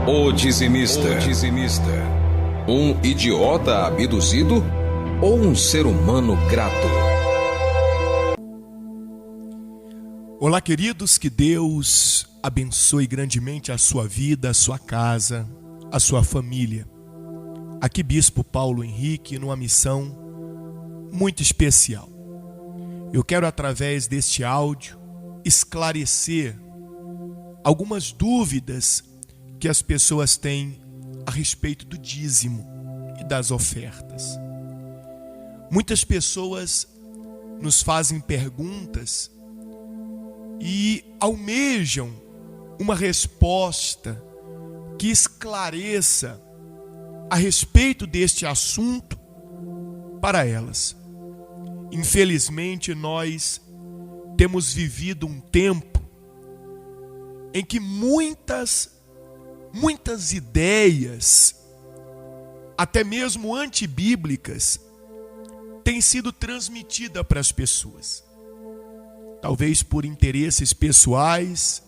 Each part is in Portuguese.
O dizimista. Um idiota abduzido ou um ser humano grato? Olá, queridos, que Deus abençoe grandemente a sua vida, a sua casa, a sua família. Aqui Bispo Paulo Henrique, numa missão muito especial. Eu quero, através deste áudio, esclarecer algumas dúvidas que as pessoas têm a respeito do dízimo e das ofertas. Muitas pessoas nos fazem perguntas e almejam uma resposta que esclareça a respeito deste assunto para elas. Infelizmente, nós temos vivido um tempo em que muitas ideias, até mesmo antibíblicas, têm sido transmitidas para as pessoas. Talvez por interesses pessoais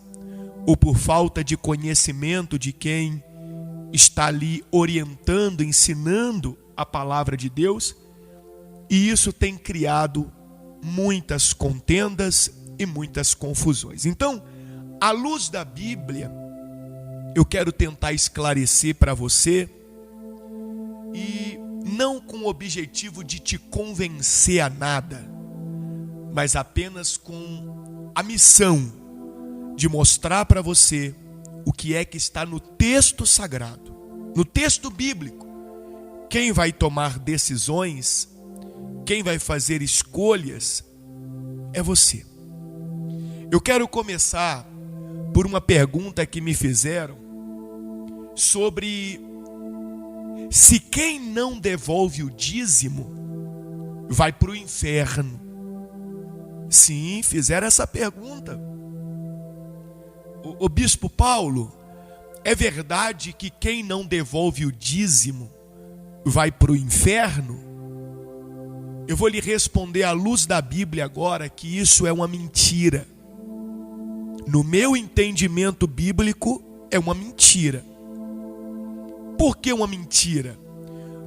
ou por falta de conhecimento de quem está ali orientando, ensinando a palavra de Deus, e isso tem criado muitas contendas e muitas confusões. Então, à luz da Bíblia, eu quero tentar esclarecer para você, e não com o objetivo de te convencer a nada, mas apenas com a missão de mostrar para você o que é que está no texto sagrado, no texto bíblico. Quem vai tomar decisões, quem vai fazer escolhas, é você. Eu quero começar por uma pergunta que me fizeram sobre se quem não devolve o dízimo vai para o inferno. Sim, fizeram essa pergunta. O Bispo Paulo, é verdade que quem não devolve o dízimo vai para o inferno? Eu vou lhe responder à luz da Bíblia agora que isso é uma mentira. No meu entendimento bíblico, é uma mentira. Por que uma mentira?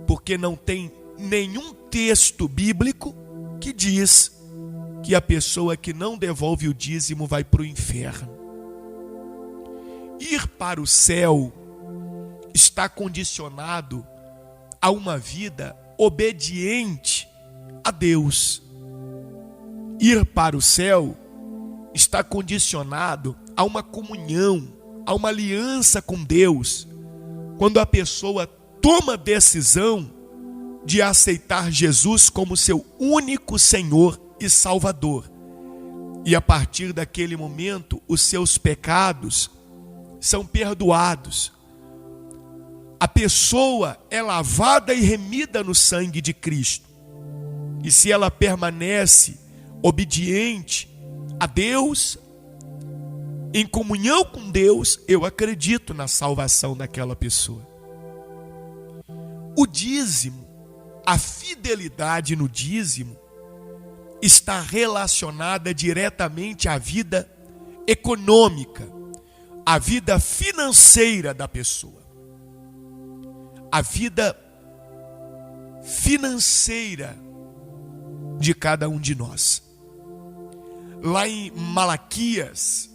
Porque não tem nenhum texto bíblico que diz que a pessoa que não devolve o dízimo vai para o inferno. Ir para o céu está condicionado a uma vida obediente a Deus. Ir para o céu está condicionado a uma comunhão, a uma aliança com Deus. Quando a pessoa toma a decisão de aceitar Jesus como seu único Senhor e Salvador. E a partir daquele momento, os seus pecados são perdoados. A pessoa é lavada e remida no sangue de Cristo. E se ela permanece obediente a Deus, em comunhão com Deus, eu acredito na salvação daquela pessoa. O dízimo, a fidelidade no dízimo, está relacionada diretamente à vida econômica, à vida financeira da pessoa. A vida financeira de cada um de nós. Lá em Malaquias,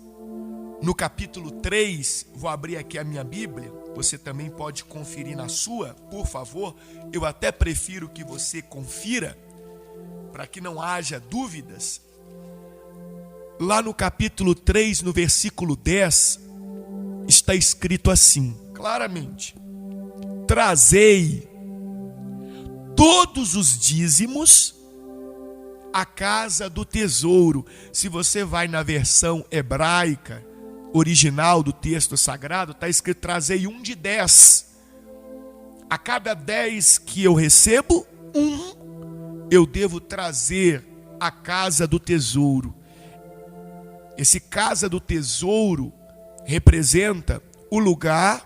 no capítulo 3, vou abrir aqui a minha Bíblia, você também pode conferir na sua, por favor. Eu até prefiro que você confira, para que não haja dúvidas. Lá no capítulo 3, no versículo 10, está escrito assim, claramente: trazei todos os dízimos à casa do tesouro. Se você vai na versão hebraica, original do texto sagrado, está escrito: trazei 1 de 10. A cada 10 que eu recebo, 1 eu devo trazer à casa do tesouro. Esse casa do tesouro representa o lugar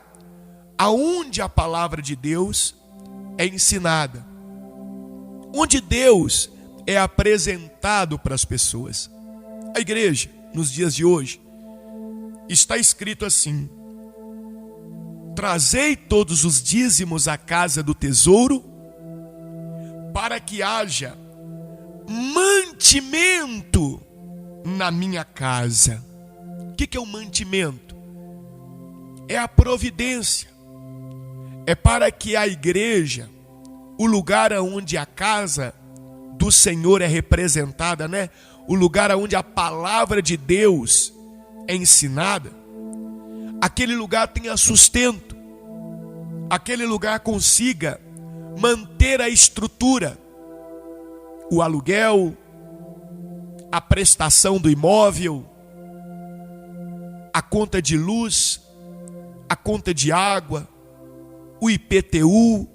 aonde a palavra de Deus é ensinada, onde Deus é apresentado para as pessoas. A igreja, nos dias de hoje, está escrito assim: trazei todos os dízimos à casa do tesouro, para que haja mantimento na minha casa. O que é o mantimento? É a providência. É para que a igreja, o lugar onde a casa do Senhor é representada, né? O lugar onde a palavra de Deus é ensinada, aquele lugar tenha sustento, aquele lugar consiga manter a estrutura, o aluguel, a prestação do imóvel, a conta de luz, a conta de água, o IPTU.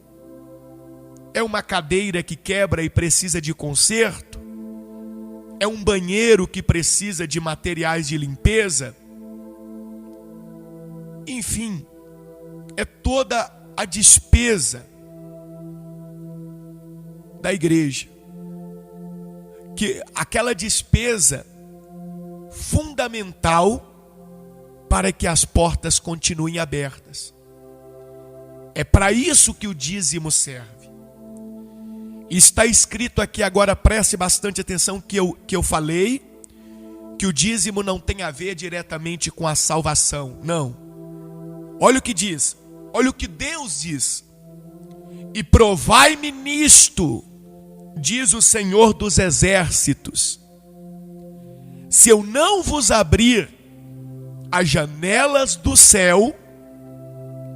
É uma cadeira que quebra e precisa de conserto? É um banheiro que precisa de materiais de limpeza? Enfim, é toda a despesa da igreja, que aquela despesa fundamental para que as portas continuem abertas. É para isso que o dízimo serve. Está escrito aqui agora, preste bastante atenção que eu falei, que o dízimo não tem a ver diretamente com a salvação. Não. Olha o que diz, olha o que Deus diz. E provai-me nisto, diz o Senhor dos Exércitos, se eu não vos abrir as janelas do céu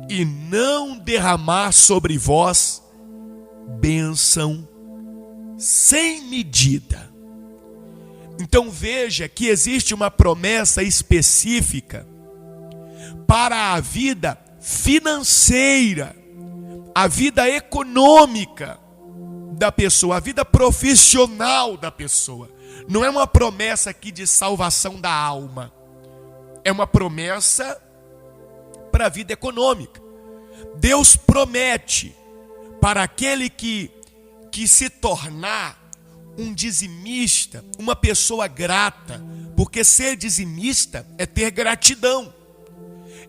e não derramar sobre vós bênção sem medida. Então veja que existe uma promessa específica para a vida financeira, a vida econômica da pessoa, a vida profissional da pessoa. Não é uma promessa aqui de salvação da alma, é uma promessa para a vida econômica. Deus promete para aquele que se tornar um dizimista, uma pessoa grata, porque ser dizimista é ter gratidão,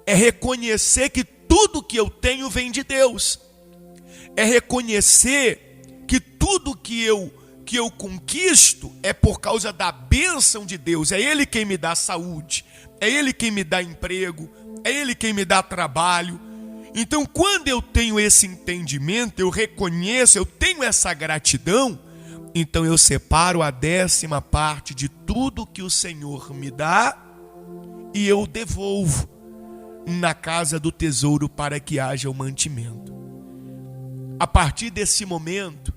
é reconhecer que tudo que eu tenho vem de Deus, é reconhecer que tudo que eu conquisto é por causa da bênção de Deus. É Ele quem me dá saúde, é Ele quem me dá emprego, é Ele quem me dá trabalho. Então, quando eu tenho esse entendimento, eu reconheço, eu tenho essa gratidão, então eu separo a 10ª parte de tudo que o Senhor me dá e eu devolvo na casa do tesouro para que haja o mantimento. A partir desse momento,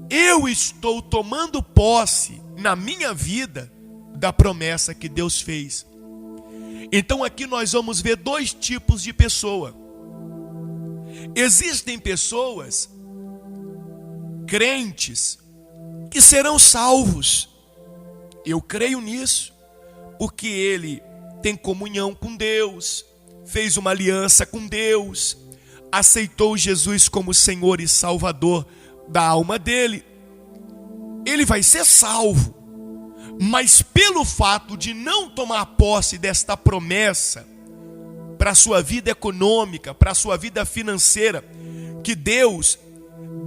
eu estou tomando posse na minha vida da promessa que Deus fez. Então aqui nós vamos ver 2 tipos de pessoa. Existem pessoas, crentes, que serão salvos. Eu creio nisso, porque ele tem comunhão com Deus, fez uma aliança com Deus, aceitou Jesus como Senhor e Salvador da alma dele. Ele vai ser salvo, mas pelo fato de não tomar posse desta promessa para a sua vida econômica, para a sua vida financeira, que Deus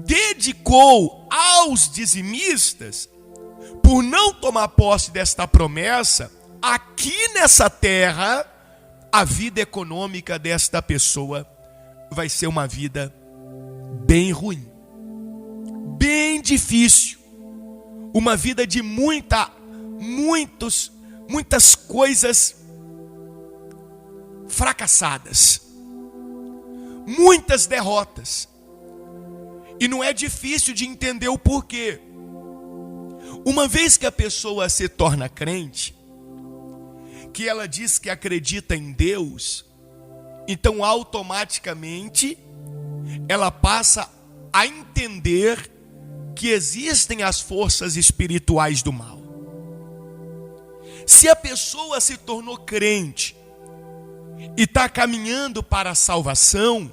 dedicou aos dizimistas, por não tomar posse desta promessa, aqui nessa terra, a vida econômica desta pessoa vai ser uma vida bem ruim, bem difícil, uma vida de muitas coisas fracassadas, muitas derrotas. E não é difícil de entender o porquê. Uma vez que a pessoa se torna crente, que ela diz que acredita em Deus, então automaticamente ela passa a entender que existem as forças espirituais do mal. Se a pessoa se tornou crente e está caminhando para a salvação,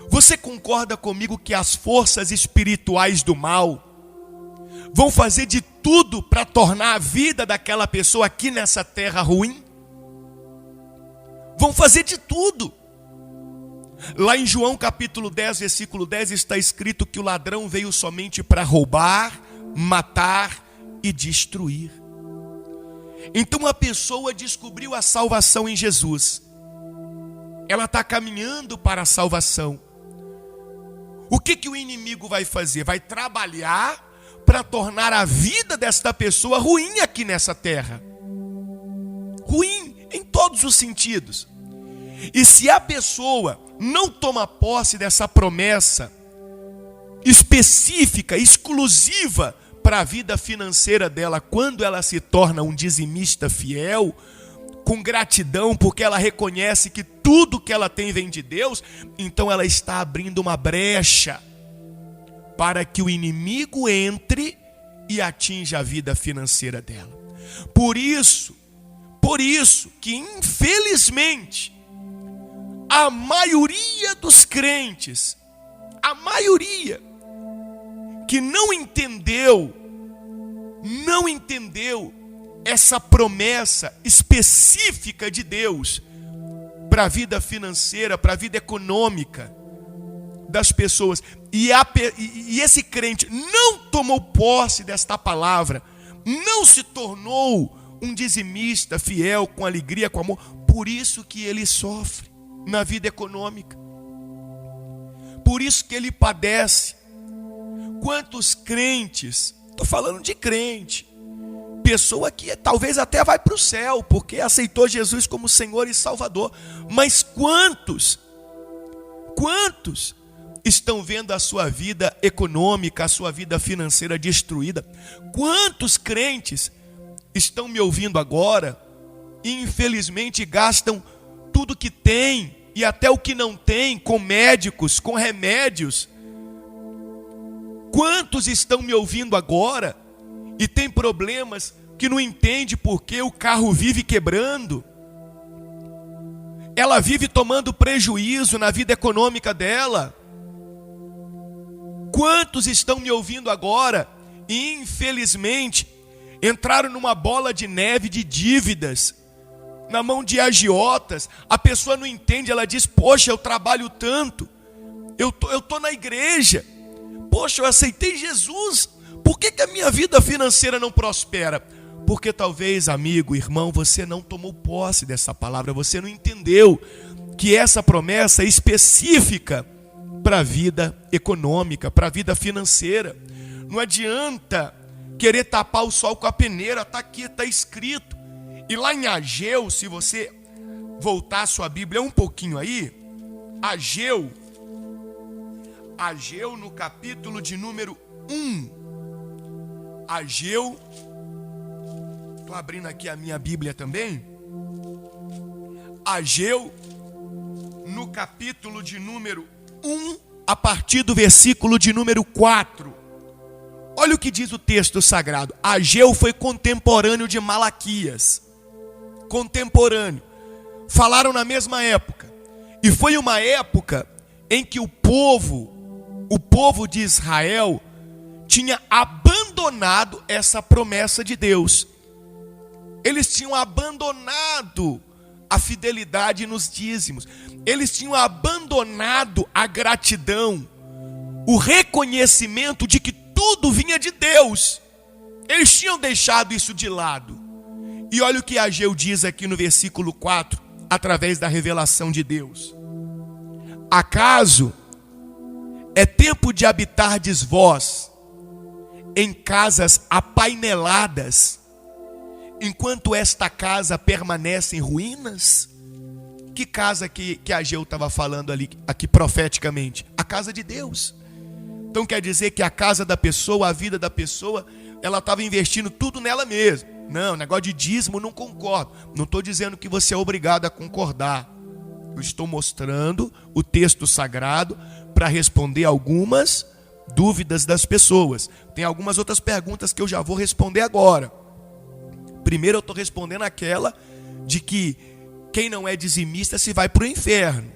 você concorda comigo que as forças espirituais do mal vão fazer de tudo para tornar a vida daquela pessoa aqui nessa terra ruim? vão fazer de tudo. Lá em João capítulo 10, versículo 10, está escrito que o ladrão veio somente para roubar, matar e destruir. Então a pessoa descobriu a salvação em Jesus. Ela está caminhando para a salvação. O que o inimigo vai fazer? Vai trabalhar para tornar a vida desta pessoa ruim aqui nessa terra. Ruim em todos os sentidos. E se a pessoa não toma posse dessa promessa específica, exclusiva para a vida financeira dela, quando ela se torna um dizimista fiel, com gratidão, porque ela reconhece que tudo que ela tem vem de Deus, então ela está abrindo uma brecha para que o inimigo entre e atinja a vida financeira dela. Por isso que infelizmente a maioria dos crentes, a maioria que não entendeu essa promessa específica de Deus para a vida financeira, para a vida econômica das pessoas, e esse crente não tomou posse desta palavra, não se tornou um dizimista fiel, com alegria, com amor, por isso que ele sofre na vida econômica, por isso que ele padece. Quantos crentes, estou falando de crente, pessoa que talvez até vai para o céu, porque aceitou Jesus como Senhor e Salvador, mas quantos estão vendo a sua vida econômica, a sua vida financeira destruída? Quantos crentes estão me ouvindo agora e infelizmente gastam tudo que tem e até o que não tem com médicos, com remédios? Quantos estão me ouvindo agora e tem problemas que não entende porque o carro vive quebrando? Ela vive tomando prejuízo na vida econômica dela. Quantos estão me ouvindo agora e infelizmente entraram numa bola de neve de dívidas, na mão de agiotas? A pessoa não entende, ela diz: poxa, eu trabalho tanto, eu tô na igreja, poxa, eu aceitei Jesus, por que a minha vida financeira não prospera? Porque talvez, amigo, irmão, você não tomou posse dessa palavra, você não entendeu que essa promessa é específica para a vida econômica, para a vida financeira. Não adianta querer tapar o sol com a peneira, está aqui, está escrito. E lá em Ageu, se você voltar a sua Bíblia um pouquinho aí, Ageu no capítulo de número 1, Ageu, estou abrindo aqui a minha Bíblia também, Ageu, no capítulo de número 1, a partir do versículo de número 4, olha o que diz o texto sagrado. Ageu foi contemporâneo de Malaquias, contemporâneo, falaram na mesma época, e foi uma época em que o povo de Israel tinha abandonado essa promessa de Deus. Eles tinham abandonado a fidelidade nos dízimos. Eles tinham abandonado a gratidão, o reconhecimento de que tudo vinha de Deus. Eles tinham deixado isso de lado. E olha o que Ageu diz aqui no versículo 4, através da revelação de Deus. Acaso é tempo de habitardes vós em casas apaineladas, enquanto esta casa permanece em ruínas? Que casa que Ageu estava falando ali, aqui profeticamente? A casa de Deus. Então quer dizer que a casa da pessoa, a vida da pessoa, ela estava investindo tudo nela mesma. Não, negócio de dízimo não concordo. Não estou dizendo que você é obrigado a concordar. Eu estou mostrando o texto sagrado para responder algumas dúvidas das pessoas. Tem algumas outras perguntas que eu já vou responder agora. Primeiro eu estou respondendo aquela de que quem não é dizimista se vai para o inferno.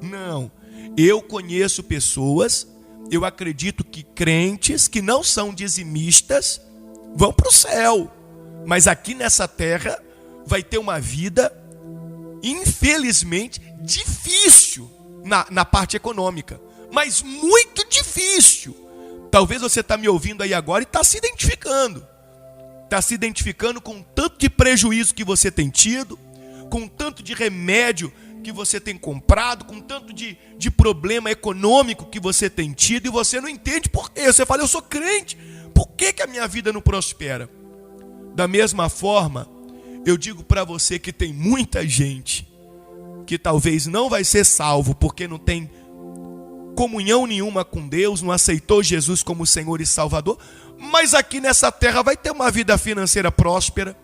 Não, eu conheço pessoas, eu acredito que crentes que não são dizimistas vão para o céu, mas aqui nessa terra vai ter uma vida infelizmente, difícil na parte econômica, mas muito difícil. Talvez você está me ouvindo aí agora e está se identificando. Está se identificando com o tanto de prejuízo que você tem tido, com o tanto de remédio que você tem comprado, com o tanto de problema econômico que você tem tido, e você não entende por quê. Você fala, eu sou crente, por que a minha vida não prospera? Da mesma forma, eu digo para você que tem muita gente que talvez não vai ser salvo porque não tem comunhão nenhuma com Deus, não aceitou Jesus como Senhor e Salvador, mas aqui nessa terra vai ter uma vida financeira próspera,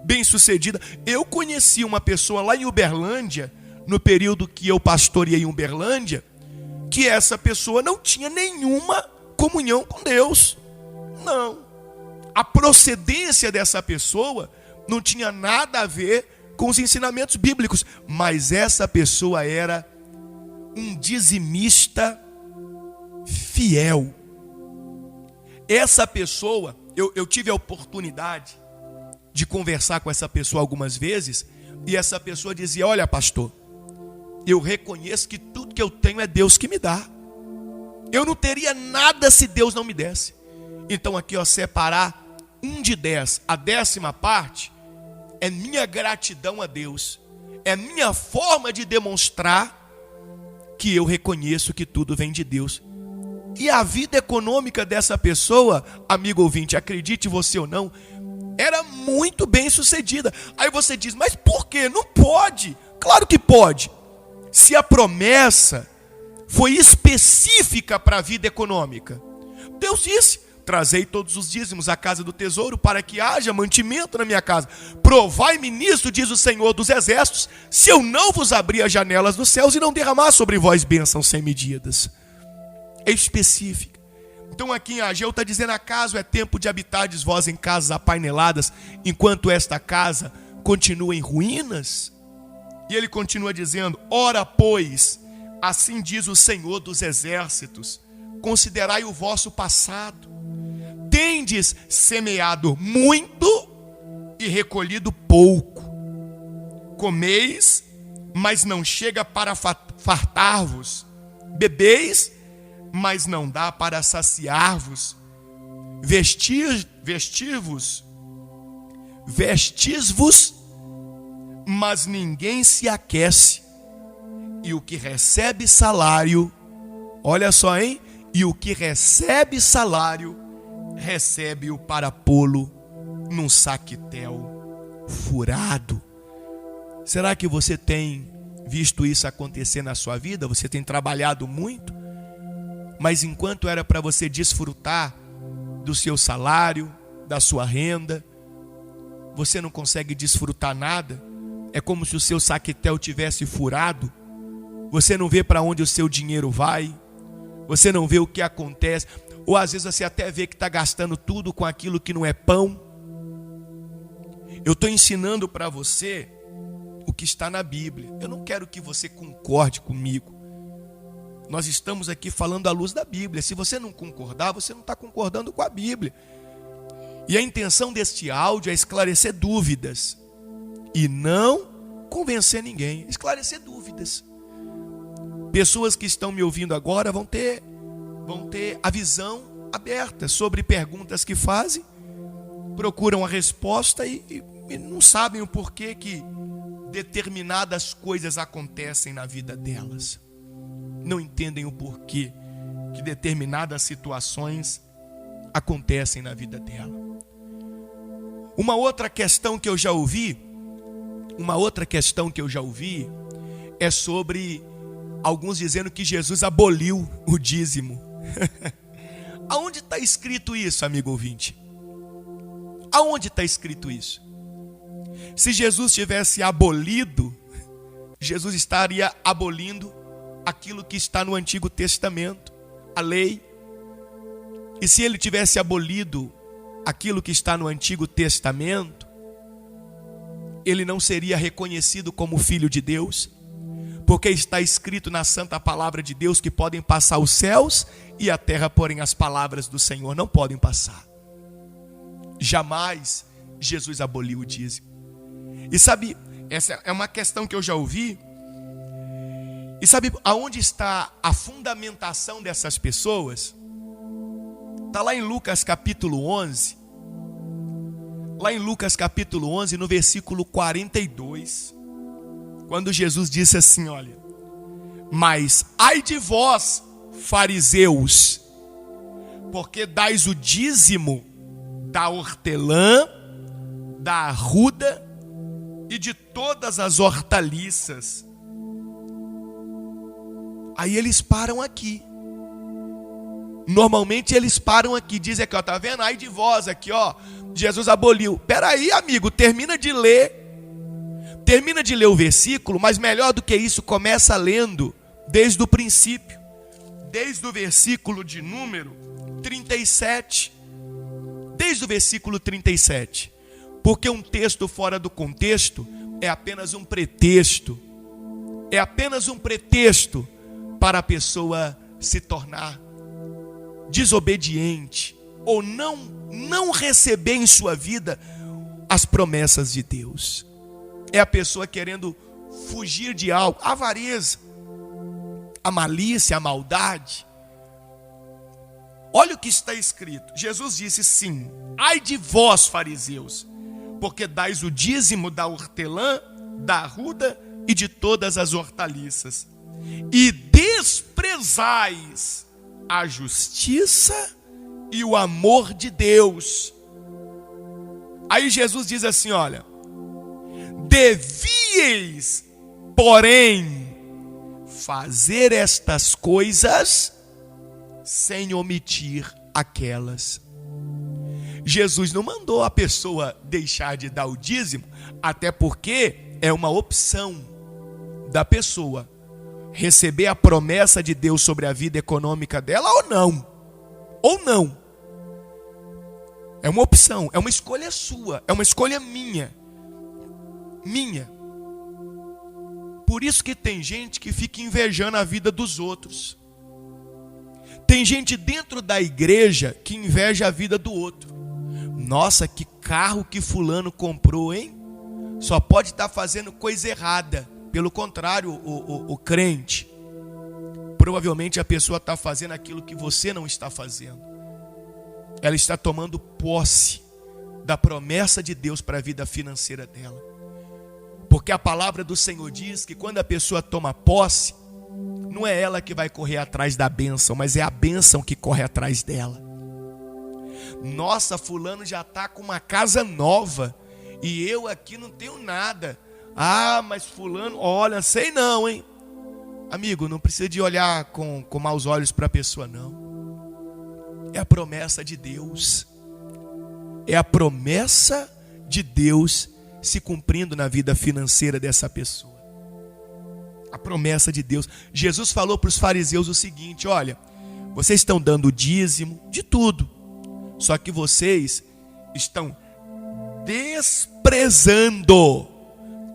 bem-sucedida. Eu conheci uma pessoa lá em Uberlândia, no período que eu pastoreei em Uberlândia, que essa pessoa não tinha nenhuma comunhão com Deus. Não. A procedência dessa pessoa não tinha nada a ver com os ensinamentos bíblicos, mas essa pessoa era um dizimista fiel. Essa pessoa, eu tive a oportunidade de conversar com essa pessoa algumas vezes, e essa pessoa dizia, olha pastor, eu reconheço que tudo que eu tenho é Deus que me dá. Eu não teria nada se Deus não me desse. Então aqui, separar 1 de 10, a 10ª parte, é minha gratidão a Deus. É minha forma de demonstrar que eu reconheço que tudo vem de Deus. E a vida econômica dessa pessoa, amigo ouvinte, acredite você ou não, era muito bem sucedida. Aí você diz, mas por quê? Não pode. Claro que pode. Se a promessa foi específica para a vida econômica. Deus disse, trazei todos os dízimos à casa do tesouro para que haja mantimento na minha casa. Provai-me nisso, diz o Senhor dos Exércitos, se eu não vos abrir as janelas dos céus e não derramar sobre vós bênçãos sem medidas. É específica. Então aqui em Ageu está dizendo, acaso é tempo de habitardes vós em casas apaineladas, enquanto esta casa continua em ruínas? E ele continua dizendo, ora pois, assim diz o Senhor dos Exércitos, considerai o vosso passado. Tendes semeado muito e recolhido pouco. Comeis, mas não chega para fartar-vos. Bebeis, mas não dá para saciar-vos. Vestis-vos, mas ninguém se aquece. E o que recebe salário, olha só, hein? E o que recebe salário, recebe-o para pô-lo num saquetel furado. Será que você tem visto isso acontecer na sua vida? Você tem trabalhado muito, mas enquanto era para você desfrutar do seu salário, da sua renda, você não consegue desfrutar nada. É como se o seu saquetel tivesse furado. Você não vê para onde o seu dinheiro vai, você não vê o que acontece, ou às vezes você até vê que está gastando tudo com aquilo que não é pão. Eu estou ensinando para você o que está na Bíblia. Eu não quero que você concorde comigo. Nós estamos aqui falando à luz da Bíblia. Se você não concordar, você não está concordando com a Bíblia. E a intenção deste áudio é esclarecer dúvidas e não convencer ninguém. Esclarecer dúvidas. Pessoas que estão me ouvindo agora vão ter a visão aberta sobre perguntas que fazem, procuram a resposta e não sabem o porquê que determinadas coisas acontecem na vida delas. Não entendem o porquê que determinadas situações acontecem na vida dela. Uma outra questão que eu já ouvi é sobre alguns dizendo que Jesus aboliu o dízimo. Aonde está escrito isso, amigo ouvinte? Aonde está escrito isso? Se Jesus tivesse abolido, Jesus estaria abolindo aquilo que está no Antigo Testamento, a lei. E se ele tivesse abolido aquilo que está no Antigo Testamento, ele não seria reconhecido como filho de Deus, porque está escrito na santa palavra de Deus que podem passar os céus e a terra, porém as palavras do Senhor não podem passar. Jamais Jesus aboliu o dízimo. E sabe Essa é uma questão que eu já ouvi. E sabe aonde está a fundamentação dessas pessoas? Está lá em Lucas capítulo 11. Lá em Lucas capítulo 11, no versículo 42. Quando Jesus disse assim, olha: mas ai de vós, fariseus, porque dais o dízimo da hortelã, da arruda e de todas as hortaliças. Aí eles param aqui. Normalmente eles param aqui, dizem aqui, ó, tá vendo? Ai de vós aqui, ó, Jesus aboliu. Peraí, amigo, termina de ler o versículo, mas melhor do que isso, começa lendo desde o princípio, desde o versículo de número 37, desde o versículo 37, porque um texto fora do contexto é apenas um pretexto, para a pessoa se tornar desobediente ou não receber em sua vida as promessas de Deus. É a pessoa querendo fugir de algo, a avareza, a malícia, a maldade. Olha o que está escrito. Jesus disse sim: ai de vós, fariseus, porque dais o dízimo da hortelã, da arruda e de todas as hortaliças, e desprezais a justiça e o amor de Deus. Aí Jesus diz assim, olha: devíeis, porém, fazer estas coisas sem omitir aquelas. Jesus não mandou a pessoa deixar de dar o dízimo, até porque é uma opção da pessoa receber a promessa de Deus sobre a vida econômica dela ou não. É uma opção, é uma escolha sua, é uma escolha minha. Por isso que tem gente que fica invejando a vida dos outros. Tem gente dentro da igreja que inveja a vida do outro. Nossa, que carro que fulano comprou, hein? Só pode estar fazendo coisa errada. Pelo contrário, o crente, provavelmente a pessoa está fazendo aquilo que você não está fazendo. Ela está tomando posse da promessa de Deus para a vida financeira dela. Porque a palavra do Senhor diz que quando a pessoa toma posse, não é ela que vai correr atrás da bênção, mas é a bênção que corre atrás dela. Nossa, fulano já está com uma casa nova e eu aqui não tenho nada. Ah, mas fulano, olha, sei não, hein? Amigo, não precisa de olhar com maus olhos para a pessoa, não. É a promessa de Deus. É a promessa de Deus se cumprindo na vida financeira dessa pessoa. A promessa de Deus. Jesus falou para os fariseus o seguinte: olha, vocês estão dando dízimo de tudo, só que vocês estão desprezando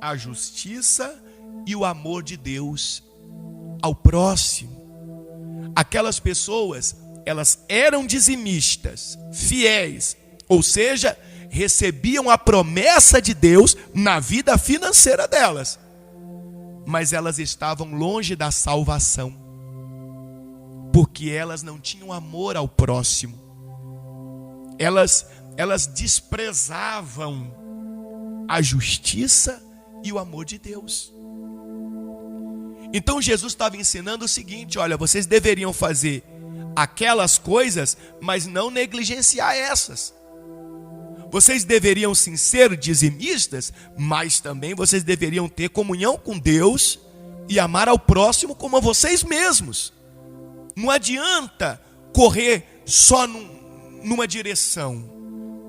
a justiça e o amor de Deus ao próximo. Aquelas pessoas, elas eram dizimistas, fiéis, ou seja, recebiam a promessa de Deus na vida financeira delas, mas elas estavam longe da salvação, porque elas não tinham amor ao próximo. Elas desprezavam a justiça e o amor de Deus. Então Jesus estava ensinando o seguinte: olha, vocês deveriam fazer aquelas coisas, mas não negligenciar essas. Vocês deveriam sim ser dizimistas, mas também vocês deveriam ter comunhão com Deus e amar ao próximo como a vocês mesmos. Não adianta correr só numa direção.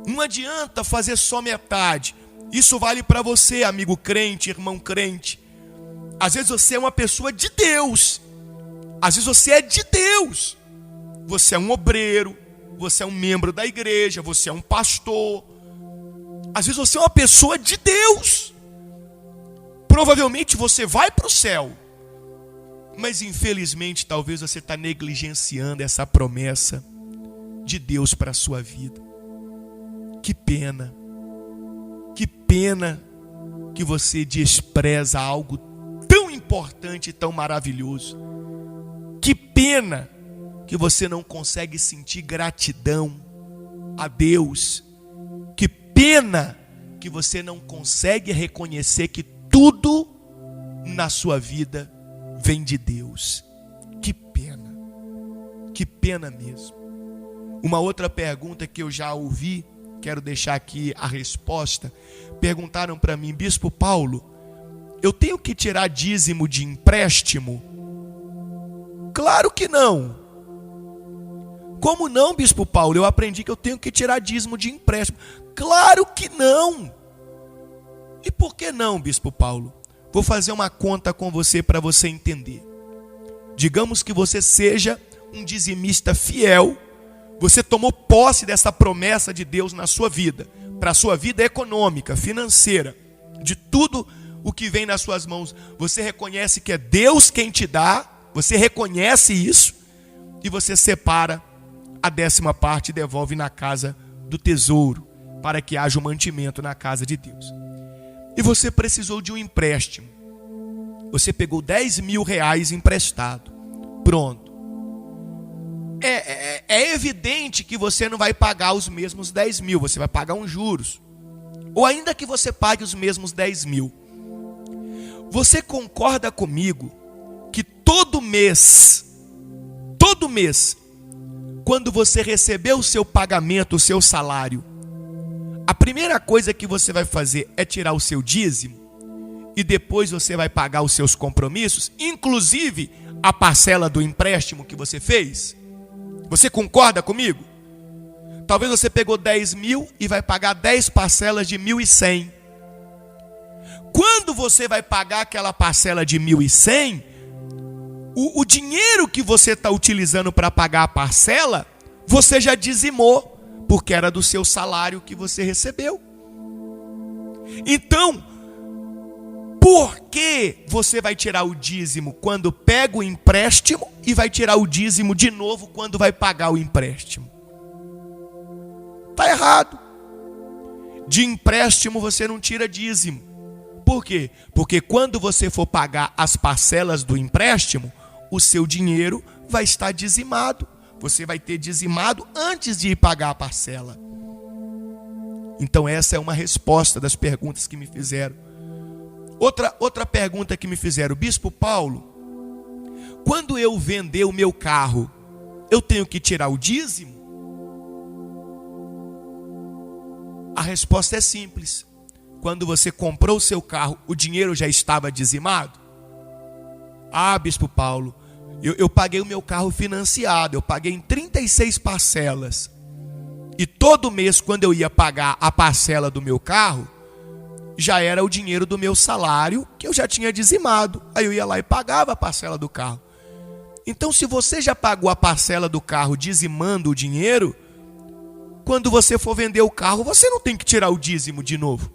Não adianta fazer só metade. Isso vale para você, amigo crente, irmão crente. Às vezes você é uma pessoa de Deus. Às vezes você é de Deus. Você é um obreiro, você é um membro da igreja, você é um pastor. Às vezes você é uma pessoa de Deus. Provavelmente você vai para o céu. Mas infelizmente talvez você está negligenciando essa promessa de Deus para a sua vida. Que pena. Que pena que você despreza algo tão importante e tão maravilhoso. Que pena que você não consegue sentir gratidão a Deus. Que pena que você não consegue reconhecer que tudo na sua vida vem de Deus. Que pena mesmo. Uma outra pergunta que eu já ouvi, quero deixar aqui a resposta. Perguntaram para mim: Bispo Paulo, eu tenho que tirar dízimo de empréstimo? Claro que não. Como não, Bispo Paulo? Eu aprendi que eu tenho que tirar dízimo de empréstimo. Claro que não. E por que não, Bispo Paulo? Vou fazer uma conta com você para você entender. Digamos que você seja um dizimista fiel. Você tomou posse dessa promessa de Deus na sua vida, para a sua vida econômica, financeira, de tudo o que vem nas suas mãos. Você reconhece que é Deus quem te dá, você reconhece isso, e você separa a 10ª parte e devolve na casa do tesouro, para que haja um mantimento na casa de Deus. E você precisou de um empréstimo. Você pegou 10 mil reais emprestado. Pronto. É evidente que você não vai pagar os mesmos 10 mil, você vai pagar uns juros. Ou ainda que você pague os mesmos 10 mil. Você concorda comigo que todo mês, quando você receber o seu pagamento, o seu salário, a primeira coisa que você vai fazer é tirar o seu dízimo, e depois você vai pagar os seus compromissos, inclusive a parcela do empréstimo que você fez? Você concorda comigo? Talvez você pegou 10 mil e vai pagar 10 parcelas de 1.100. Quando você vai pagar aquela parcela de 1.100, o dinheiro que você está utilizando para pagar a parcela, você já dizimou, porque era do seu salário que você recebeu. Então, por que você vai tirar o dízimo quando pega o empréstimo e vai tirar o dízimo de novo quando vai pagar o empréstimo? Está errado. De empréstimo você não tira dízimo. Por quê? Porque quando você for pagar as parcelas do empréstimo, o seu dinheiro vai estar dizimado. Você vai ter dizimado antes de ir pagar a parcela. Então essa é uma resposta das perguntas que me fizeram. Outra pergunta que me fizeram: Bispo Paulo, quando eu vender o meu carro, eu tenho que tirar o dízimo? A resposta é simples. Quando você comprou o seu carro, o dinheiro já estava dizimado? Ah, Bispo Paulo, eu paguei o meu carro financiado, eu paguei em 36 parcelas. E todo mês, quando eu ia pagar a parcela do meu carro, já era o dinheiro do meu salário que eu já tinha dizimado. Aí eu ia lá e pagava a parcela do carro. Então, se você já pagou a parcela do carro dizimando o dinheiro, quando você for vender o carro, você não tem que tirar o dízimo de novo.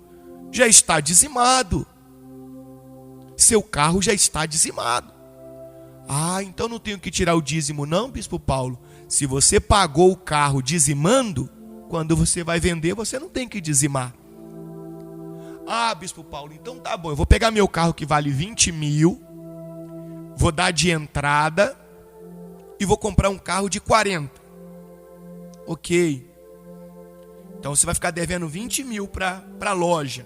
Já está dizimado. Seu carro já está dizimado. Ah, então não tenho que tirar o dízimo não, Bispo Paulo? Se você pagou o carro dizimando, quando você vai vender, você não tem que dizimar. Ah, Bispo Paulo, então tá bom, eu vou pegar meu carro que vale 20 mil, vou dar de entrada e vou comprar um carro de 40. Ok. Então você vai ficar devendo 20 mil para a loja.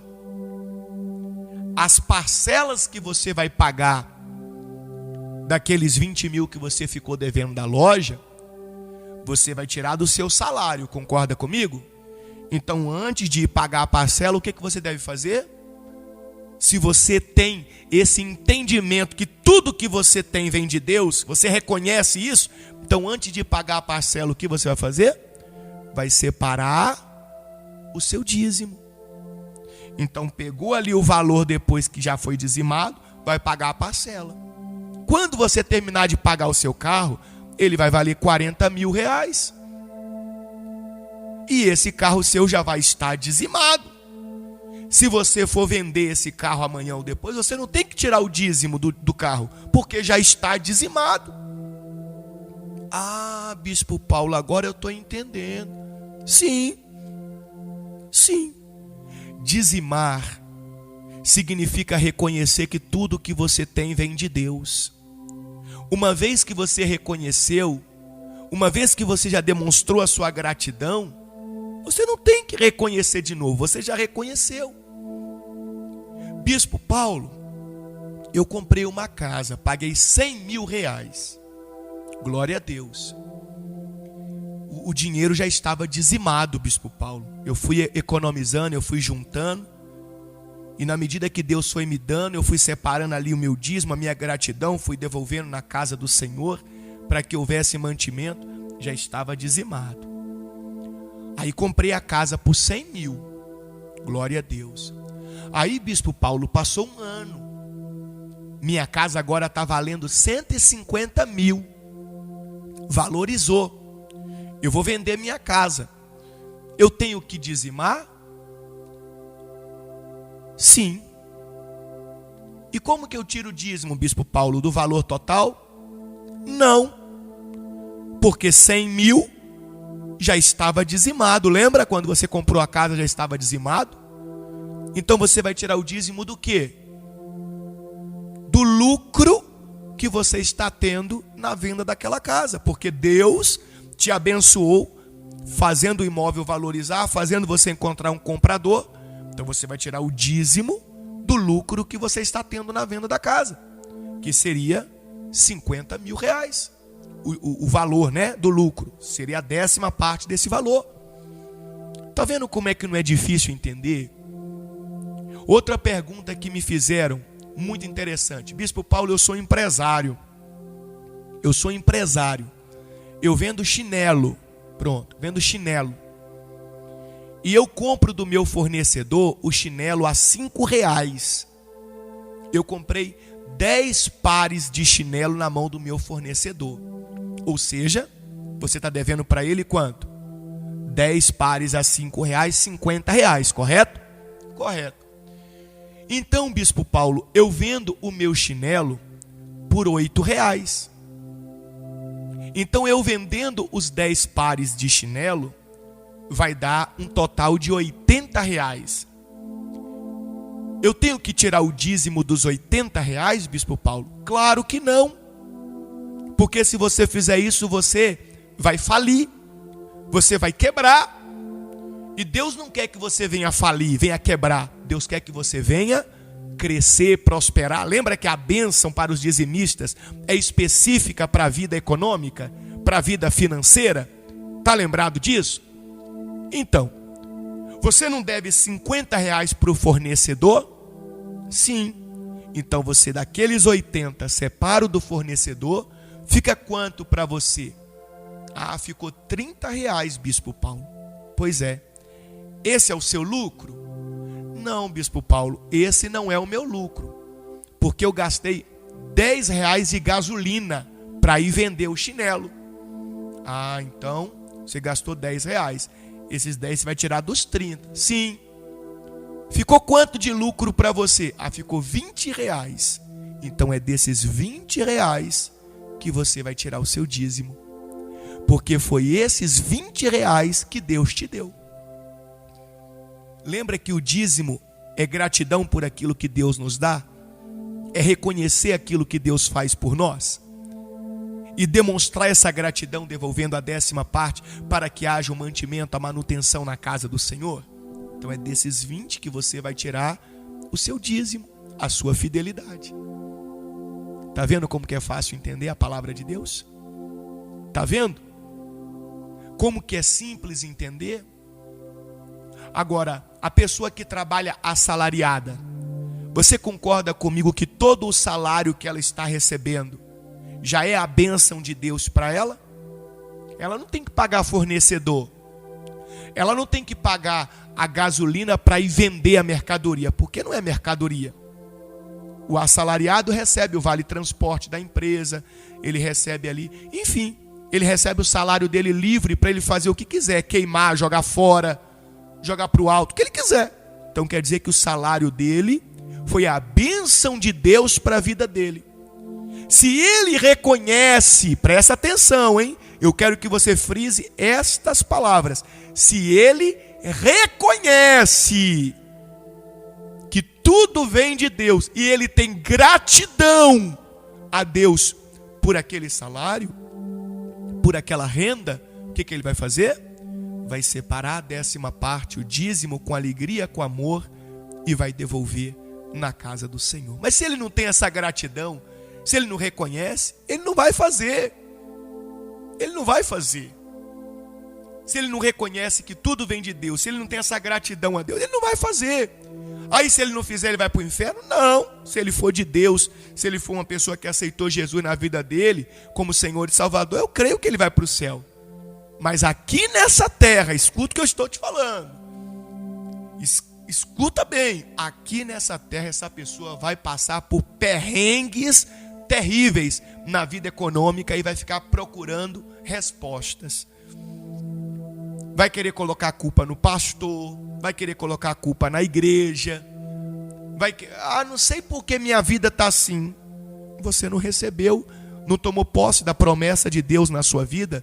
As parcelas que você vai pagar daqueles 20 mil que você ficou devendo da loja, você vai tirar do seu salário, concorda comigo? Então, antes de pagar a parcela, o que você deve fazer? Se você tem esse entendimento que tudo que você tem vem de Deus, você reconhece isso, então antes de pagar a parcela, o que você vai fazer? Vai separar o seu dízimo. Então, pegou ali o valor depois que já foi dizimado, vai pagar a parcela. Quando você terminar de pagar o seu carro, ele vai valer 40 mil reais. E esse carro seu já vai estar dizimado. Se você for vender esse carro amanhã ou depois, você não tem que tirar o dízimo do carro, porque já está dizimado. Ah, Bispo Paulo, agora eu estou entendendo. Sim. Dizimar significa reconhecer que tudo que você tem vem de Deus. Uma vez que você reconheceu, uma vez que você já demonstrou a sua gratidão, você não tem que reconhecer de novo, você já reconheceu. Bispo Paulo, eu comprei uma casa, paguei 100 mil reais. Glória a Deus. O dinheiro já estava dizimado, Bispo Paulo. Eu fui economizando, eu fui juntando. E na medida que Deus foi me dando, eu fui separando ali o meu dízimo, a minha gratidão, fui devolvendo na casa do Senhor, para que houvesse mantimento. Já estava dizimado. Aí comprei a casa por 100 mil. Glória a Deus. Aí, Bispo Paulo, passou um ano. Minha casa agora está valendo 150 mil. Valorizou. Eu vou vender minha casa. Eu tenho que dizimar? Sim. E como que eu tiro o dízimo, Bispo Paulo, do valor total? Não. Porque 100 mil já estava dizimado. Lembra quando você comprou a casa, já estava dizimado? Então você vai tirar o dízimo do quê? Do lucro que você está tendo na venda daquela casa. Porque Deus te abençoou, fazendo o imóvel valorizar, fazendo você encontrar um comprador. Então você vai tirar o dízimo do lucro que você está tendo na venda da casa, que seria 50 mil reais. O valor, né, do lucro seria a 10ª parte desse valor. Tá vendo como é que não é difícil entender? Outra pergunta que me fizeram, muito interessante. Bispo Paulo, eu sou empresário. Eu vendo chinelo. Pronto, vendo chinelo. E eu compro do meu fornecedor o chinelo a R$5. Eu comprei 10 pares de chinelo na mão do meu fornecedor. Ou seja, você está devendo para ele quanto? 10 pares a R$5, R$50, correto? Correto. Então, Bispo Paulo, eu vendo o meu chinelo por R$8. Então, eu vendendo os 10 pares de chinelo, vai dar um total de R$80. Eu tenho que tirar o dízimo dos R$80, Bispo Paulo? Claro que não. Porque se você fizer isso, você vai falir. Você vai quebrar. E Deus não quer que você venha falir, venha quebrar. Deus quer que você venha crescer, prosperar. Lembra que a bênção para os dizimistas é específica para a vida econômica, para a vida financeira? Está lembrado disso? Então, você não deve R$50 para o fornecedor? Sim. Então você daqueles 80 separa o do fornecedor, fica quanto para você? Ah, ficou R$30, Bispo Paulo. Pois é. Esse é o seu lucro? Não, Bispo Paulo, esse não é o meu lucro. Porque eu gastei R$10 de gasolina para ir vender o chinelo. Ah, então você gastou R$10. Esses 10 você vai tirar dos 30. Sim. Ficou quanto de lucro para você? Ah, ficou R$20. Então é desses R$20 que você vai tirar o seu dízimo. Porque foi esses R$20 que Deus te deu. Lembra que o dízimo é gratidão por aquilo que Deus nos dá? É reconhecer aquilo que Deus faz por nós? E demonstrar essa gratidão devolvendo a 10ª parte para que haja o mantimento, a manutenção na casa do Senhor? Então é desses 20 que você vai tirar o seu dízimo, a sua fidelidade. Está vendo como que é fácil entender a palavra de Deus? Está vendo? Como que é simples entender? Agora, a pessoa que trabalha assalariada, você concorda comigo que todo o salário que ela está recebendo já é a bênção de Deus para ela? Ela não tem que pagar fornecedor. Ela não tem que pagar a gasolina para ir vender a mercadoria, porque não é mercadoria. O assalariado recebe o vale transporte da empresa, ele recebe ali, enfim, ele recebe o salário dele livre para ele fazer o que quiser, queimar, jogar fora, jogar para o alto, o que ele quiser. Então quer dizer que o salário dele foi a bênção de Deus para a vida dele. Se ele reconhece, presta atenção, hein? Eu quero que você frise estas palavras. Se ele reconhece que tudo vem de Deus e ele tem gratidão a Deus por aquele salário, por aquela renda, o que ele vai fazer? Vai separar a 10ª, o dízimo, com alegria, com amor, e vai devolver na casa do Senhor. Mas se ele não tem essa gratidão, se ele não reconhece, ele não vai fazer. Ele não vai fazer. Se ele não reconhece que tudo vem de Deus, se ele não tem essa gratidão a Deus, ele não vai fazer. Aí se ele não fizer, ele vai para o inferno? Não. Se ele for de Deus, se ele for uma pessoa que aceitou Jesus na vida dele como Senhor e Salvador, eu creio que ele vai para o céu. Mas aqui nessa terra, escuta o que eu estou te falando. Escuta bem, aqui nessa terra essa pessoa vai passar por perrengues terríveis na vida econômica e vai ficar procurando respostas. Vai querer colocar a culpa no pastor, vai querer colocar a culpa na igreja, não sei por que minha vida está assim. Você não recebeu, não tomou posse da promessa de Deus na sua vida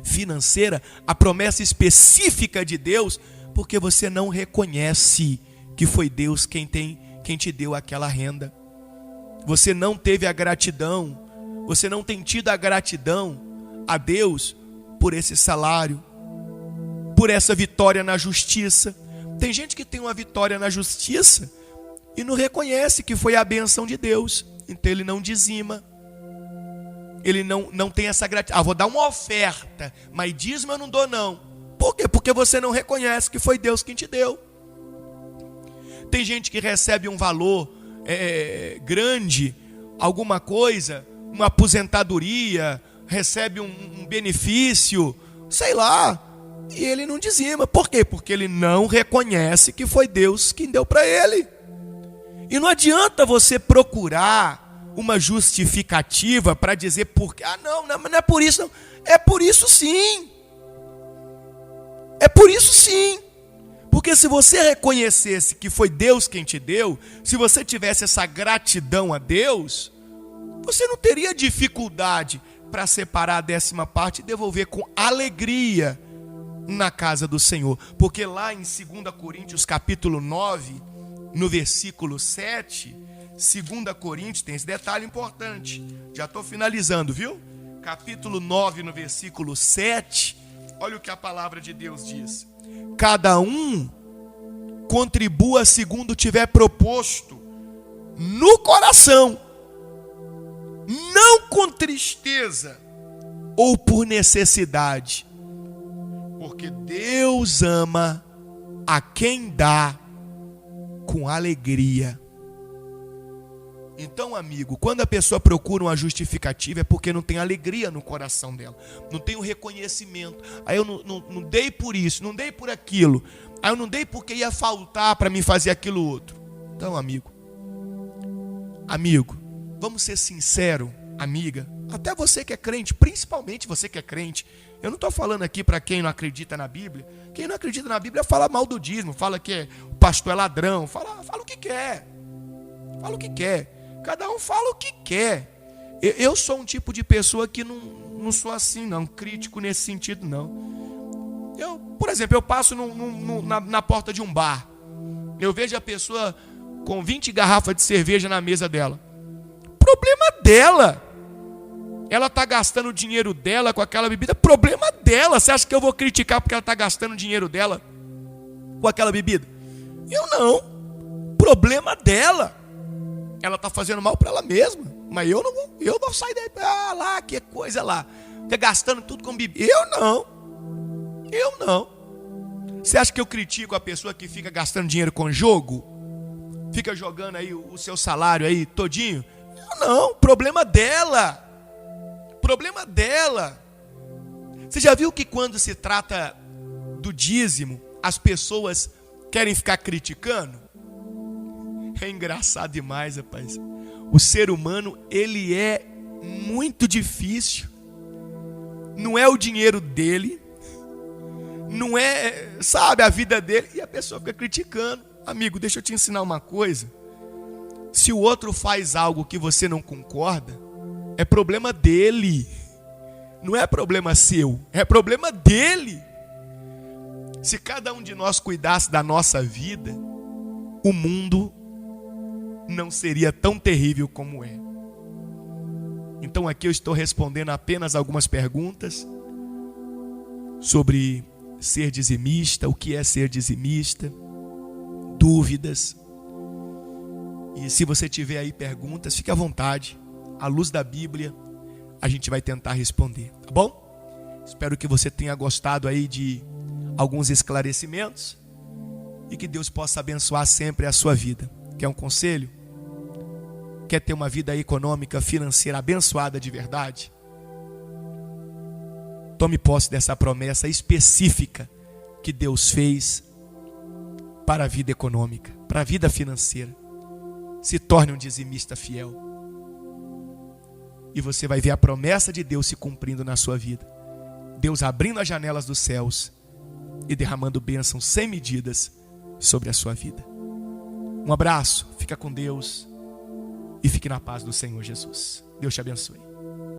financeira, a promessa específica de Deus, porque você não reconhece que foi Deus quem te deu aquela renda. Você não teve a gratidão, você não tem tido a gratidão a Deus por esse salário, por essa vitória na justiça. Tem gente que tem uma vitória na justiça e não reconhece que foi a bênção de Deus, então ele não dizima. Ele não tem essa gratidão. Vou dar uma oferta, mas dízimo eu não dou não. Por quê? Porque você não reconhece que foi Deus quem te deu. Tem gente que recebe um valor grande, alguma coisa, uma aposentadoria, recebe um benefício, sei lá, e ele não dizima. Por quê? Porque ele não reconhece que foi Deus quem deu para ele. E não adianta você procurar uma justificativa para dizer porque, não é por isso não. É por isso sim. É por isso sim. Porque se você reconhecesse que foi Deus quem te deu, se você tivesse essa gratidão a Deus, você não teria dificuldade para separar a 10ª e devolver com alegria na casa do Senhor. Porque lá em 2 Coríntios capítulo 9, no versículo 7, 2 Coríntios tem esse detalhe importante. Já estou finalizando, viu? Capítulo 9, no versículo 7, olha o que a palavra de Deus diz. Cada um contribua segundo tiver proposto no coração, não com tristeza ou por necessidade, porque Deus ama a quem dá com alegria. Então, amigo, quando a pessoa procura uma justificativa é porque não tem alegria no coração dela, não tem o reconhecimento. Aí eu não dei por isso, não dei por aquilo, aí eu não dei porque ia faltar para mim fazer aquilo outro. Então, amigo, vamos ser sinceros, amiga, até você que é crente, principalmente você que é crente. Eu não estou falando aqui para quem não acredita na Bíblia. Quem não acredita na Bíblia fala mal do dízimo, fala que o pastor é ladrão, fala o que quer. Fala o que quer. Cada um fala o que quer. Eu sou um tipo de pessoa que não sou assim, não, crítico nesse sentido, não. Por exemplo, eu passo na porta de um bar. Eu vejo a pessoa com 20 garrafas de cerveja na mesa dela. Problema dela. Ela está gastando o dinheiro dela com aquela bebida. Problema dela. Você acha que eu vou criticar porque ela está gastando o dinheiro dela com aquela bebida? Eu não. Problema dela. Ela está fazendo mal para ela mesma. Mas eu não saio daí. Lá, que coisa lá. Fica gastando tudo com bebida. Eu não. Você acha que eu critico a pessoa que fica gastando dinheiro com jogo? Fica jogando aí o seu salário aí todinho? Eu não. Problema dela. Problema dela. Você já viu que quando se trata do dízimo, as pessoas querem ficar criticando? É engraçado demais, rapaz. O ser humano, ele é muito difícil. Não é o dinheiro dele, não é, a vida dele, e a pessoa fica criticando. Amigo, deixa eu te ensinar uma coisa. Se o outro faz algo que você não concorda, é problema dele. Não é problema seu, é problema dele. Se cada um de nós cuidasse da nossa vida, o mundo não seria tão terrível como é. Então aqui eu estou respondendo apenas algumas perguntas sobre ser dizimista, o que é ser dizimista, dúvidas. E se você tiver aí perguntas, fique à vontade. À luz da Bíblia, a gente vai tentar responder, tá bom? Espero que você tenha gostado aí de alguns esclarecimentos e que Deus possa abençoar sempre a sua vida. Quer um conselho? Quer ter uma vida econômica, financeira abençoada de verdade? Tome posse dessa promessa específica que Deus fez para a vida econômica, para a vida financeira. Se torne um dizimista fiel. E você vai ver a promessa de Deus se cumprindo na sua vida. Deus abrindo as janelas dos céus e derramando bênçãos sem medidas sobre a sua vida. Um abraço, fica com Deus e fique na paz do Senhor Jesus. Deus te abençoe.